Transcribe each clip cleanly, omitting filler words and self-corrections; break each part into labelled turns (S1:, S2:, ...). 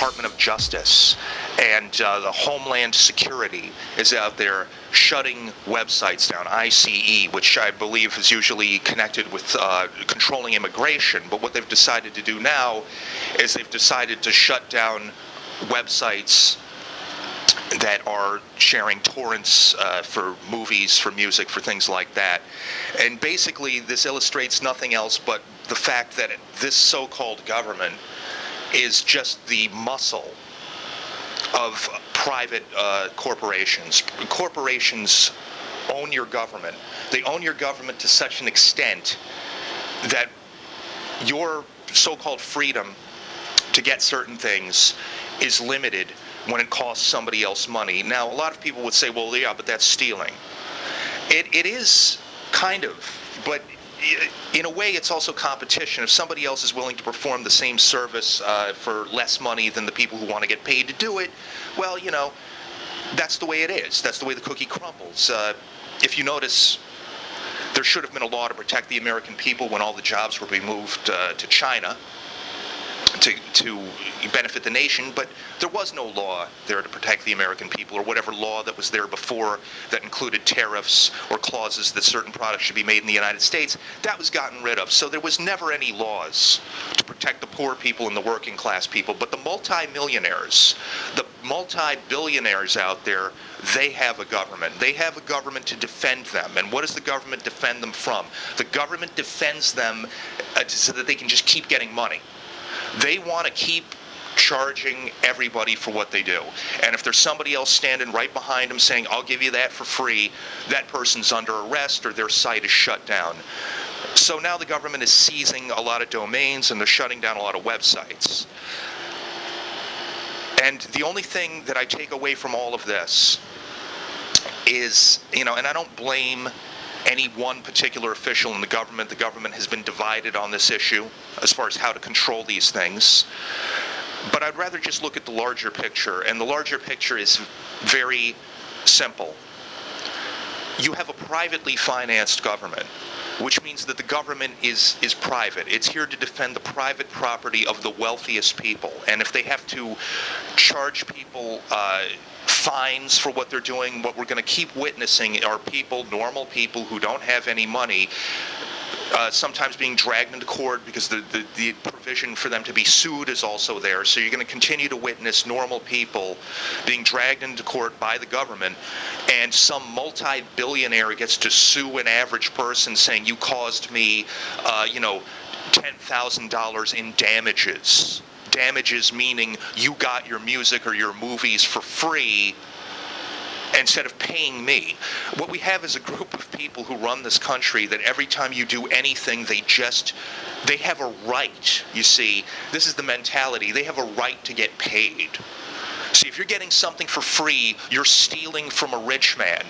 S1: Department of Justice and the Homeland Security is out there shutting websites down. ICE, which I believe is usually connected with controlling immigration, but what they've decided to do now is they've decided to shut down websites that are sharing torrents for movies, for music, for things like that. And basically this illustrates nothing else but the fact that this so-called government is just the muscle of private corporations. Corporations own your government. They own your government to such an extent that your so-called freedom to get certain things is limited when it costs somebody else money. Now, a lot of people would say, well, yeah, but that's stealing. It is kind of, but in a way it's also competition. If somebody else is willing to perform the same service for less money than the people who want to get paid to do it, well, you know, that's the way it is. That's the way the cookie crumbles. If you notice, there should have been a law to protect the American people when all the jobs were being moved to China to benefit the nation, but there was no law there to protect the American people, or whatever law that was there before that included tariffs or clauses that certain products should be made in the United States. That was gotten rid of. So there was never any laws to protect the poor people and the working class people. But the multi-millionaires, the multi-billionaires out there, they have a government. They have a government to defend them. And what does the government defend them from? The government defends them so that they can just keep getting money. They want to keep charging everybody for what they do. And if there's somebody else standing right behind them saying, I'll give you that for free, that person's under arrest or their site is shut down. So now the government is seizing a lot of domains and they're shutting down a lot of websites. And the only thing that I take away from all of this is, you know, and I don't blame any one particular official in the government. The government has been divided on this issue as far as how to control these things. But I'd rather just look at the larger picture, and the larger picture is very simple. You have a privately financed government, which means that the government is private. It's here to defend the private property of the wealthiest people. And if they have to charge people fines for what they're doing, what we're going to keep witnessing are people, normal people who don't have any money, sometimes being dragged into court because the provision for them to be sued is also there. So you're going to continue to witness normal people being dragged into court by the government, and some multi-billionaire gets to sue an average person saying, you caused me, $10,000 in damages. Damages meaning you got your music or your movies for free instead of paying me. What we have is a group of people who run this country that every time you do anything, they have a right. You see, this is the mentality. They have a right to get paid. See, if you're getting something for free, you're stealing from a rich man.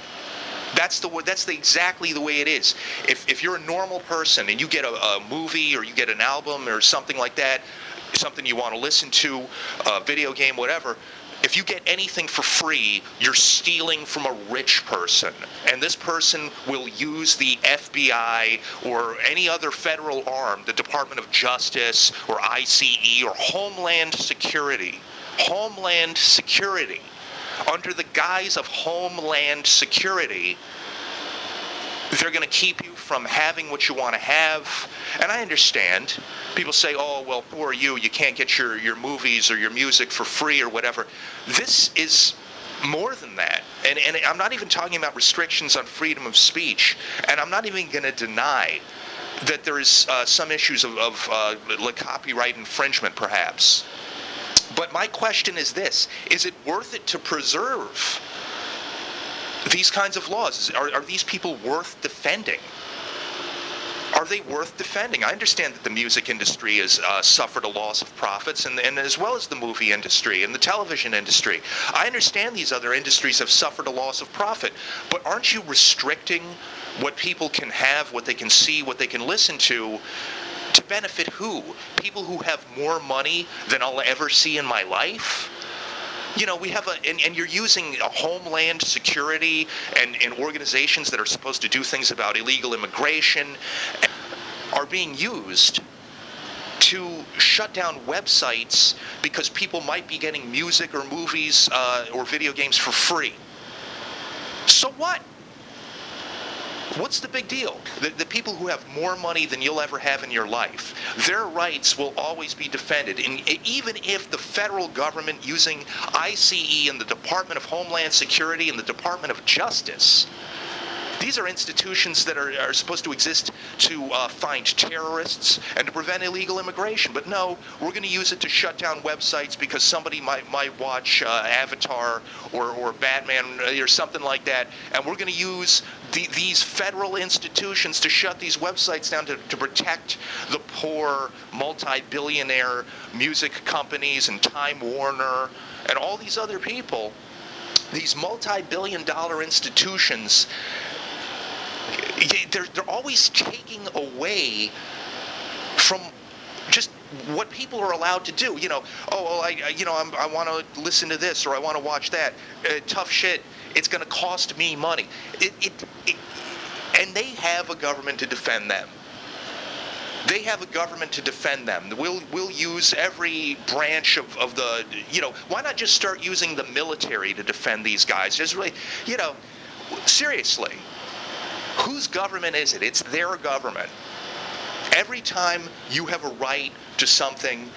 S1: That's exactly the way it is. If you're a normal person and you get a movie or you get an album or something like that, something you want to listen to, a video game, whatever, if you get anything for free, you're stealing from a rich person. And this person will use the FBI or any other federal arm, the Department of Justice or ICE or Homeland Security. Homeland Security. Under the guise of Homeland Security, they're going to keep you from having what you want to have. And I understand. People say, oh, well, poor you can't get your movies or your music for free or whatever. This is more than that. And I'm not even talking about restrictions on freedom of speech. And I'm not even going to deny that there is some issues of like copyright infringement, perhaps. But my question is this: is it worth it to preserve these kinds of laws? Are these people worth defending? Are they worth defending? I understand that the music industry has suffered a loss of profits, and as well as the movie industry and the television industry. I understand these other industries have suffered a loss of profit, but aren't you restricting what people can have, what they can see, what they can listen to benefit who? People who have more money than I'll ever see in my life? You know, we have and you're using a Homeland Security and organizations that are supposed to do things about illegal immigration are being used to shut down websites because people might be getting music or movies or video games for free. So what? What's the big deal? The people who have more money than you'll ever have in your life, their rights will always be defended. And even if the federal government, using ICE and the Department of Homeland Security and the Department of Justice, these are institutions that are supposed to exist to find terrorists and to prevent illegal immigration. But no, we're going to use it to shut down websites because somebody might watch Avatar or Batman or something like that. And we're going to use these federal institutions to shut these websites down to protect the poor multi-billionaire music companies and Time Warner and all these other people. These multi-billion-dollar institutions, they're always taking away from just what people are allowed to do. I want to listen to this or I want to watch that. Tough shit. It's going to cost me money. And they have a government to defend them. They have a government to defend them. We'll use every branch of the, why not just start using the military to defend these guys? Just really, seriously. Whose government is it? It's their government. Every time you have a right to something,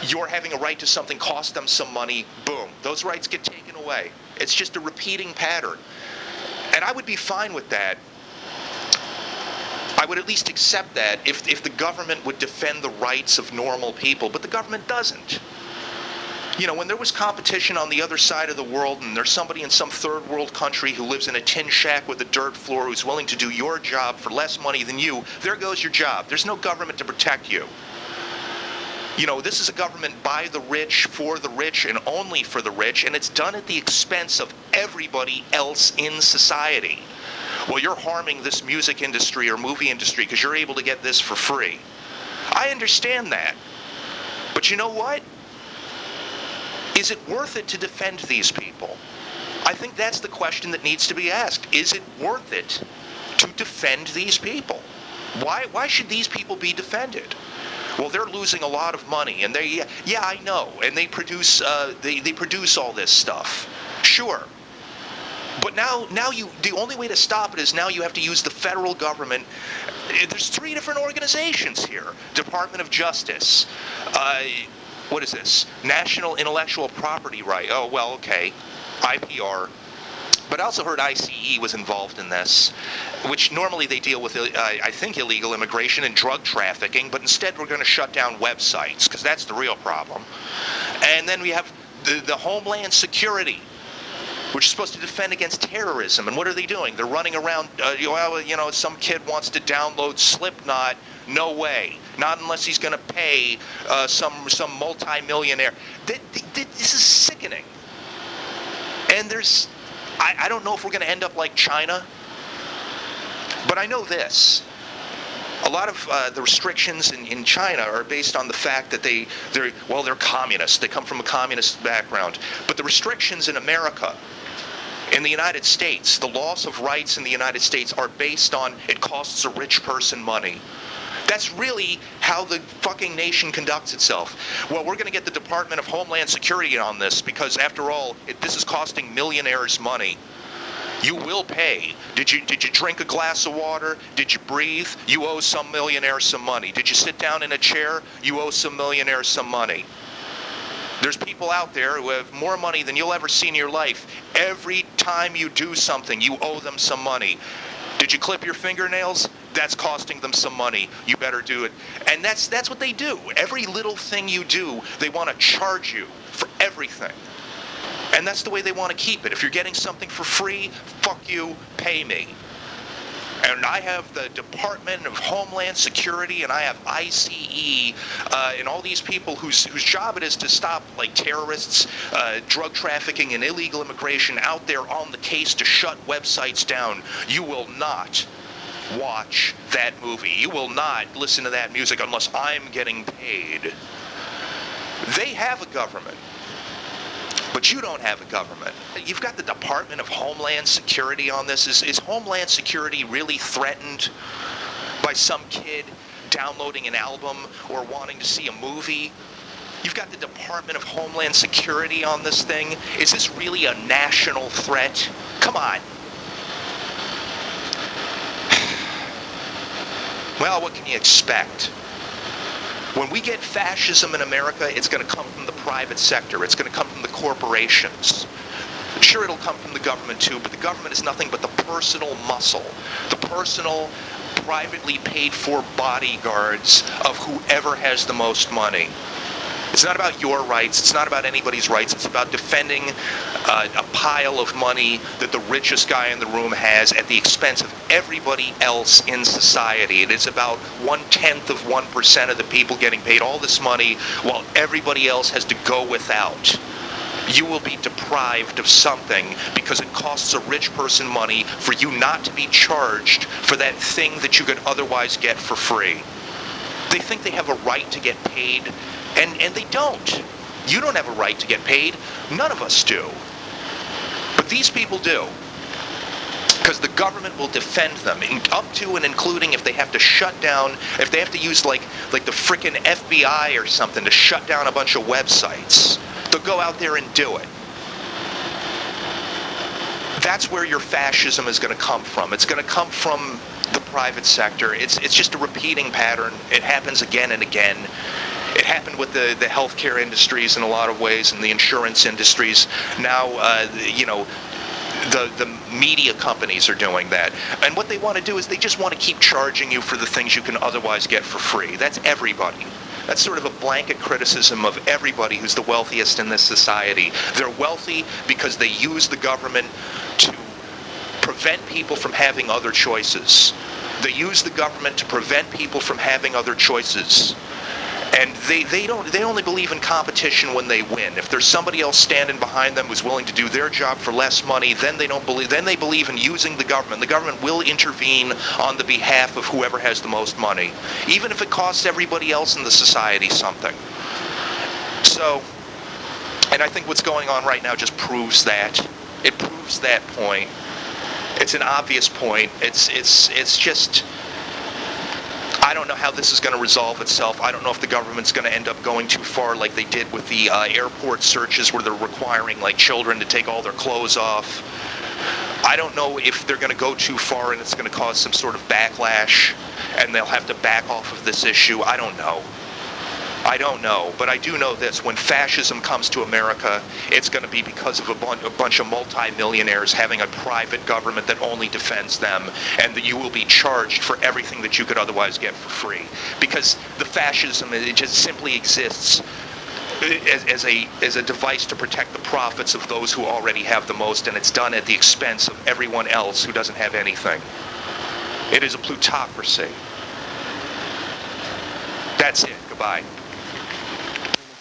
S1: you're having a right to something, cost them some money, boom, those rights get taken away. It's just a repeating pattern. And I would be fine with that. I would at least accept that if the government would defend the rights of normal people, but the government doesn't. When there was competition on the other side of the world and there's somebody in some third world country who lives in a tin shack with a dirt floor who's willing to do your job for less money than you, there goes your job. There's no government to protect you. This is a government by the rich, for the rich, and only for the rich, and it's done at the expense of everybody else in society. Well, you're harming this music industry or movie industry because you're able to get this for free. I understand that. But you know what? Is it worth it to defend these people? I think that's the question that needs to be asked. Is it worth it to defend these people? Why should these people be defended? Well, they're losing a lot of money, and yeah, I know, and they produce all this stuff. Sure. But now the only way to stop it is now you have to use the federal government. There's 3 different organizations here. Department of Justice. What is this? National Intellectual Property Right. Oh, well, okay. IPR. But I also heard ICE was involved in this, which normally they deal with, I think, illegal immigration and drug trafficking, but instead we're going to shut down websites, because that's the real problem. And then we have the Homeland Security, which is supposed to defend against terrorism. And what are they doing? They're running around, some kid wants to download Slipknot. No way. Not unless he's going to pay some multi-millionaire. This is sickening. And I don't know if we're going to end up like China, but I know this. A lot of the restrictions in China are based on the fact that they're communists. They come from a communist background. But the restrictions in America, in the United States, the loss of rights in the United States are based on it costs a rich person money. That's really how the fucking nation conducts itself. Well, we're going to get the Department of Homeland Security on this because, after all, this is costing millionaires money. You will pay. Did you drink a glass of water? Did you breathe? You owe some millionaire some money. Did you sit down in a chair? You owe some millionaire some money. There's people out there who have more money than you'll ever see in your life. Every time you do something, you owe them some money. Did you clip your fingernails? That's costing them some money. You better do it. And that's what they do. Every little thing you do, they want to charge you for everything. And that's the way they want to keep it. If you're getting something for free, fuck you, pay me. And I have the Department of Homeland Security, and I have ICE, and all these people whose job it is to stop, like, terrorists, drug trafficking, and illegal immigration out there on the case to shut websites down. You will not watch that movie. You will not listen to that music unless I'm getting paid. They have a government. But you don't have a government. You've got the Department of Homeland Security on this. Is Homeland Security really threatened by some kid downloading an album or wanting to see a movie. You've got the Department of Homeland Security on this thing. Is this really a national threat? Come on. Well, what can you expect? When we get fascism in America, it's going to come from the private sector. It's going to come from the corporations. Sure, it'll come from the government too, but the government is nothing but the personal muscle, the personal, privately paid for bodyguards of whoever has the most money. It's not about your rights. It's not about anybody's rights. It's about defending a pile of money that the richest guy in the room has at the expense of everybody else in society. It is about 0.1% of the people getting paid all this money while everybody else has to go without. You will be deprived of something because it costs a rich person money for you not to be charged for that thing that you could otherwise get for free. They think they have a right to get paid, and they don't. You don't have a right to get paid. None of us do. But these people do. Because the government will defend them, up to and including if they have to shut down, if they have to use like the frickin' FBI or something to shut down a bunch of websites. They'll go out there and do it. That's where your fascism is going to come from. It's going to come from the private sector. It's just a repeating pattern. It happens again and again. It happened with the healthcare industries in a lot of ways, and the insurance industries. Now, the media companies are doing that. And what they want to do is they just want to keep charging you for the things you can otherwise get for free. That's everybody. That's sort of a blanket criticism of everybody who's the wealthiest in this society. They're wealthy because they use the government to prevent people from having other choices. They use the government to prevent people from having other choices. And they only believe in competition when they win. If there's somebody else standing behind them who's willing to do their job for less money, then they believe in using the government. The government will intervene on the behalf of whoever has the most money, even if it costs everybody else in the society something. So, and I think what's going on right now just proves that. It proves that point. It's an obvious point. It's just, I don't know how this is going to resolve itself. I don't know if the government's going to end up going too far like they did with the airport searches where they're requiring like children to take all their clothes off. I don't know if they're going to go too far and it's going to cause some sort of backlash and they'll have to back off of this issue. I don't know. But I do know this: when fascism comes to America, it's going to be because of a bunch of multimillionaires having a private government that only defends them, and that you will be charged for everything that you could otherwise get for free. Because the fascism, it just simply exists as a device to protect the profits of those who already have the most, and it's done at the expense of everyone else who doesn't have anything. It is a plutocracy. That's it. Goodbye.